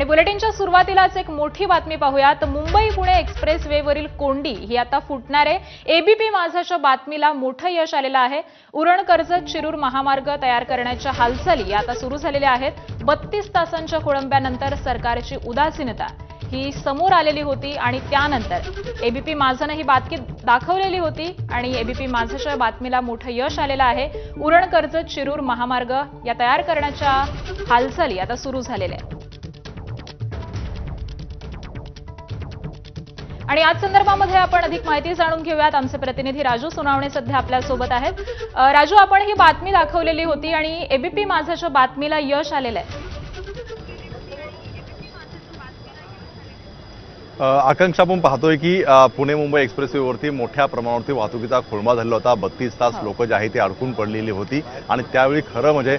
बुलेटिनच्या सुरुवातीलाच एक मोठी बातमी पाहूयात। मुंबई पुणे एक्सप्रेस वेवरील कोंडी ही आता फुटणार आहे। एबीपी माझाच्या बातमीला मोठं यश आलेलं आहे। उरण कर्जत शिरूर महामार्ग तयार करण्याच्या हालचाली आता सुरू झालेल्या आहेत। 32 तासांच्या खोळंब्यानंतर सरकारची उदासीनता ही समोर आलेली होती आणि त्यानंतर एबीपी माझाने ही बातमी दाखवलेली होती आणि एबीपी माझाच्या बातमीला मोठं यश आलेलं आहे। उरण कर्जत शिरूर महामार्ग या तयार करण्याच्या हालचाली आता सुरू झालेल्या आहेत आणि आज संदर्भामध्ये आपण अधिक माहिती जाणून घेऊयात। आमचे प्रतिनिधी राजू सोनावणे सध्या आपल्या सोबत आहेत। राजू, आपण ही बातमी दाखवलेली होती आणि एबीपी माझाच्या बातमीला यश आलेलं आहे। आकांक्षा, आपण पाहतोय की पुणे मुंबई एक्सप्रेसवेवरती मोठ्या प्रमाणावरती वाहतुकीचा खोळंबा झालेला होता। 32 तास लोक जे आहे ते अडकून पडलेली होती आणि त्यावेळी खरं म्हणजे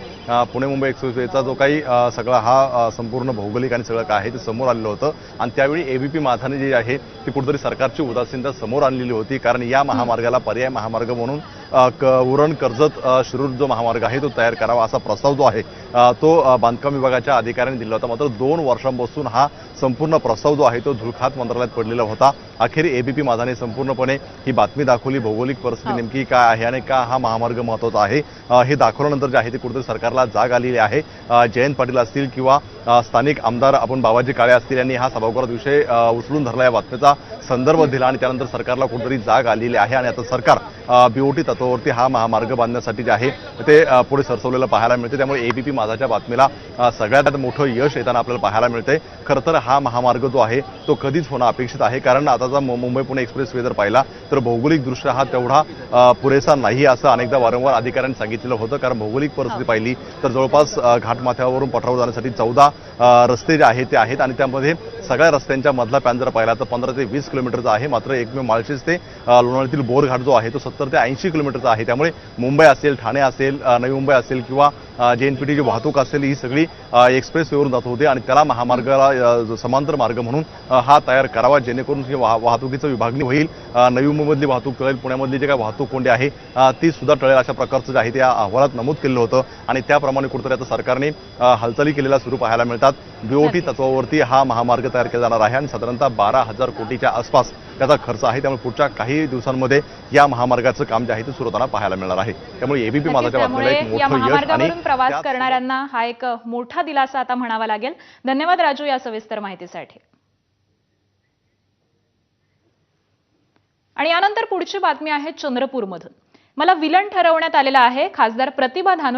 पुणे मुंबई एक्सप्रेसवेचा जो काही सगळा हा संपूर्ण भौगोलिक आणि सगळं काय आहे ते समोर आलेलं होतं आणि त्यावेळी एबीपी माझाने जे आहे ती कुठेतरी सरकारची उदासीनता समोर आणलेली होती। कारण या महामार्गाला पर्याय महामार्ग म्हणून उरण कर्जत शिरूर जो महामार्ग आहे तो तयार करावा असा प्रस्ताव जो आहे तो बांधकाम विभागाच्या अधिकाऱ्यांनी दिला होता। मात्र 2 वर्षांपासून हा संपूर्ण प्रस्ताव जो आहे तो धुळखात मंत्रालयात पडलेला होता। अखेर एबीपी माझाने संपूर्णपणे ही बातमी दाखवली, भौगोलिक परिस्थिती नेमकी काय आहे आणि का हा महामार्ग महत्त्वाचा आहे हे दाखवल्यानंतर जे आहे ते कुठेतरी सरकारला जाग आलेली आहे। जयंत पाटील असतील किंवा स्थानिक आमदार आपण बाबाजी काळे असतील यांनी हा सभागृहात विषय उचलून धरला, या बातमीचा संदर्भ दिला आणि त्यानंतर सरकारला कुठेतरी जाग आलेली आहे आणि आता सरकार बीओटी तत्वावरती हा महामार्ग बांधण्यासाठी जे आहे ते पुढे सरसवलेलं पाहायला मिळते। त्यामुळे एबीपी माझाच्या बातमीला सगळ्यात मोठं यश येताना आपल्याला पाहायला मिळतंय। खरं तर हा महामार्ग जो आहे तो कधीच होणं अपेक्षित आहे, कारण आताचा मुंबई पुणे एक्सप्रेसवे जर पाहिला तर भौगोलिकदृष्ट्या हा तेवढा पुरेसा नाही असं अनेकदा वारंवार अधिकाऱ्यांनी सांगितलेलं होतं। कारण भौगोलिक परिस्थिती पाहिली तर जवळपास घाटमाथ्यावरून पठारावर जाण्यासाठी 14 रस्ते जे आहेत ते आहेत आणि त्यामध्ये सगळ्या रस्त्यांच्या मधला पॅन जर पाहिला तर 15 ते 20 किलोमीटरचा आहे। मात्र एकमेव माळशेज ते लोणावळ्यातील बोरघाट जो आहे तो 70 ते 80 किलोमीटरचा आहे। त्यामुळे मुंबई असेल, ठाणे असेल, नवी मुंबई असेल किंवा जेएनपीटीची वाहतूक असेल ही सगळी एक्सप्रेसवेवरून जात होती आणि त्याला महामार्गाला समांतर मार्ग म्हणून हा तयार करावा, जेणेकरून ही वाहतुकीचं विभागणी होईल। नवी मुंबईमधली वाहतूक टळेल, पुण्यामधली जे काही वाहतूक कोंडी आहे ती सुद्धा टळेल, अशा प्रकारचं जे आहे ते अहवालात नमूद केलं होतं आणि त्याप्रमाणे कुठेतरी आता सरकारने हालचाली केलेला सुरू पाहायला मिळतात। बीओटी तत्वावरती हा महामार्ग तयार केला जाणार आहे आणि साधारणतः 12,000 कोटीच्या आसपास त्याचा खर्च आहे। त्यामुळे पुढच्या काही दिवसांमध्ये या महामार्गाचं काम जे आहे ते सुरू होताना पाहायला मिळणार आहे। त्यामुळे एबीपी माझाच्या बातमीला एक मोठं यश आणि प्रवास करणाऱ्यांना हा एक मोठा दिलासा आता म्हणावा लागेल। धन्यवाद राजू या सविस्तर माहितीसाठी। आणि यानंतर पुढची बातमी आहे चंद्रपूरमधून। मला विलन ठरवण्यात आलेला आहे। खासदार प्रतिभा धानोरे